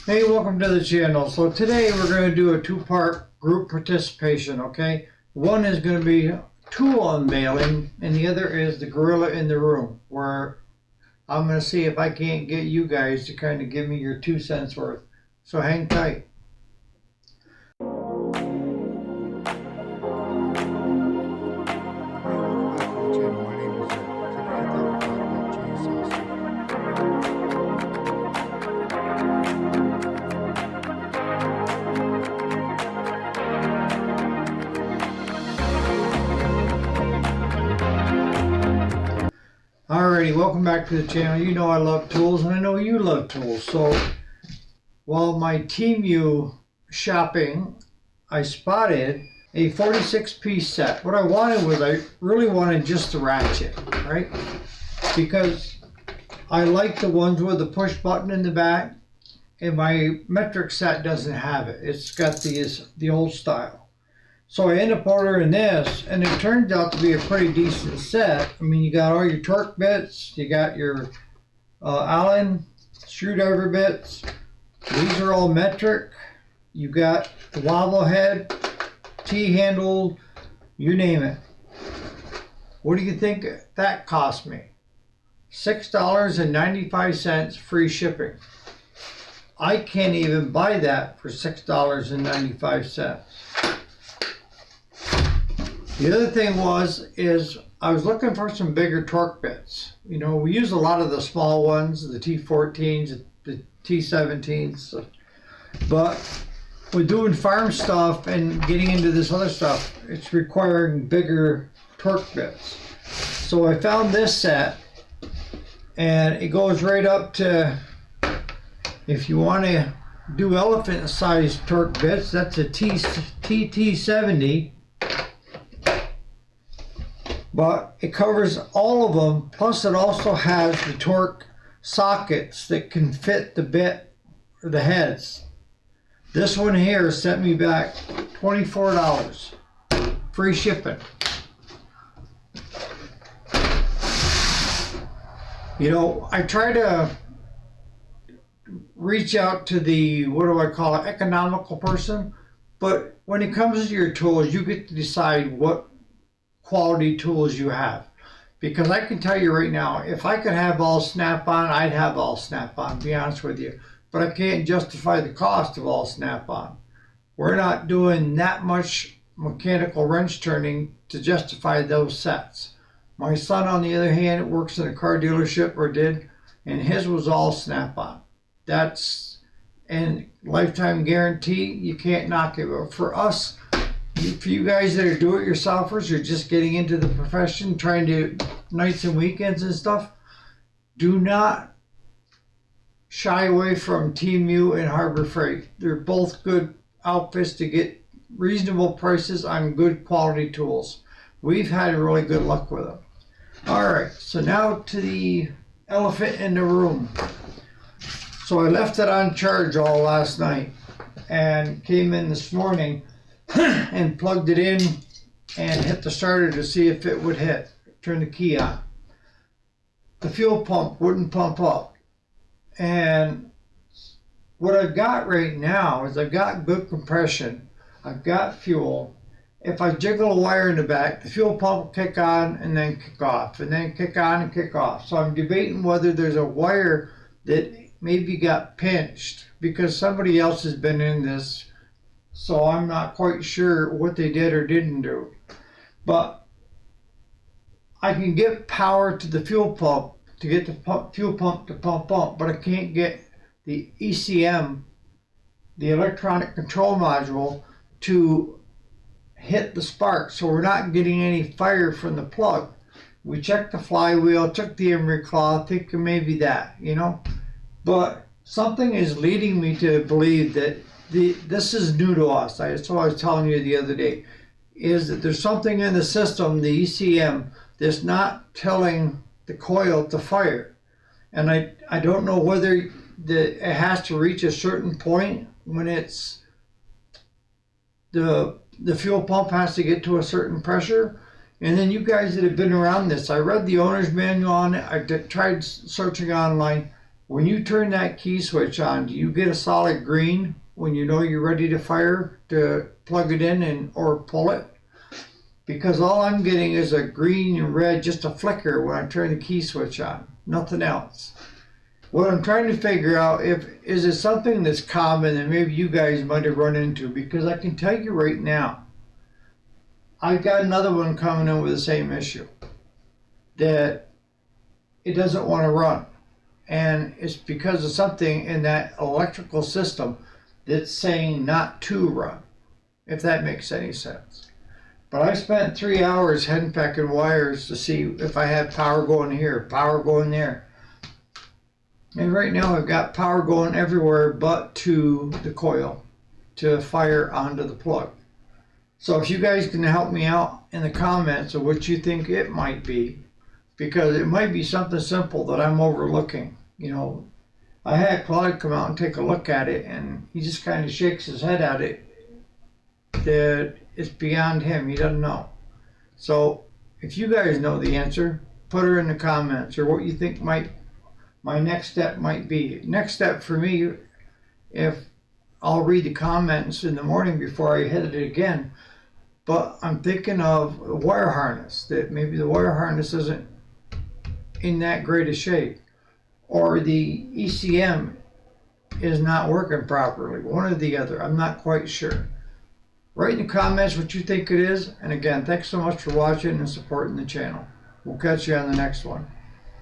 Hey, welcome to the channel. So today we're going to do a two-part group participation, okay? One is going to be tool unveiling, and the other is the gorilla in the room, where I'm going to see if I can't get you guys to kind of give me your 2 cents worth. So hang tight. Alrighty, welcome back to the channel. You know I love tools, and I know you love tools. So while my Temu shopping, I spotted a 46-piece set. What I wanted was, I really wanted just the ratchet, right? Because I like the ones with the push button in the back, and my metric set doesn't have it. It's got the old style. So I end up ordering this, and it turned out to be a pretty decent set. I mean, you got all your torque bits, you got your Allen screwdriver bits. These are all metric. You got the wobble head, T-handle, you name it. What do you think that cost me? $6.95 free shipping. I can't even buy that for $6.95. The other thing is I was looking for some bigger torque bits. You know, we use a lot of the small ones, the T14s, the T17s, but with doing farm stuff and getting into this other stuff, it's requiring bigger torque bits. So I found this set, and it goes right up to, if you want to do elephant sized torque bits, that's a TT70. But it covers all of them, plus it also has the torque sockets that can fit the bit or the heads. This one here sent me back $24, free shipping. You know, I try to reach out to the, what do I call it, economical person, but when it comes to your tools, you get to decide what quality tools you have. Because I can tell you right now, if I could have all snap-on, I'd have all snap-on, to be honest with you. But I can't justify the cost of all snap-on. We're not doing that much mechanical wrench turning to justify those sets. My son, on the other hand, works in a car dealership, or did, and his was all snap-on. And lifetime guarantee, you can't knock it. But for us, for you guys that are do-it-yourselfers, you're just getting into the profession, trying to nights and weekends and stuff, do not shy away from Temu and Harbor Freight. They're both good outfits to get reasonable prices on good quality tools. We've had really good luck with them. Alright, so now to the elephant in the room. So I left it on charge all last night and came in this morning and plugged it in and hit the starter to see if it would hit. Turn the key on. The fuel pump wouldn't pump up. And what I've got right now is I've got good compression. I've got fuel. If I jiggle a wire in the back, the fuel pump will kick on and then kick off, and then kick on and kick off. So I'm debating whether there's a wire that maybe got pinched because somebody else has been in this. So I'm not quite sure what they did or didn't do. But I can get power to the fuel pump to get the fuel pump to pump up, but I can't get the ECM, the electronic control module, to hit the spark. So we're not getting any fire from the plug. We checked the flywheel, took the emery cloth, thinking maybe that, you know. But something is leading me to believe that this is new to us. That's what I was telling you the other day, is that there's something in the system, the ECM, that's not telling the coil to fire. And I don't know whether it has to reach a certain point when it's the fuel pump has to get to a certain pressure. And then you guys that have been around this, I read the owner's manual on it. I tried searching online. When you turn that key switch on, do you get a solid green when you know you're ready to fire to plug it in and or pull it? Because all I'm getting is a green and red, just a flicker when I turn the key switch on, nothing else. What I'm trying to figure out, is it something that's common that maybe you guys might have run into, because I can tell you right now, I've got another one coming in with the same issue, that it doesn't want to run. And it's because of something in that electrical system that's saying not to run, if that makes any sense. But I spent 3 hours henpecking wires to see if I had power going here, power going there. And right now I've got power going everywhere but to the coil to fire onto the plug. So if you guys can help me out in the comments of what you think it might be, because it might be something simple that I'm overlooking. You know, I had Claude come out and take a look at it, and he just kind of shakes his head at it that it's beyond him. He doesn't know. So if you guys know the answer, put her in the comments, or what you think my next step might be. Next step for me, if I'll read the comments in the morning before I hit it again, but I'm thinking of a wire harness, that maybe the wire harness isn't in that great a shape, or the ECM is not working properly, one or the other. I'm not quite sure. Write in the comments what you think it is, and again, thanks so much for watching and supporting the channel. We'll catch you on the next one.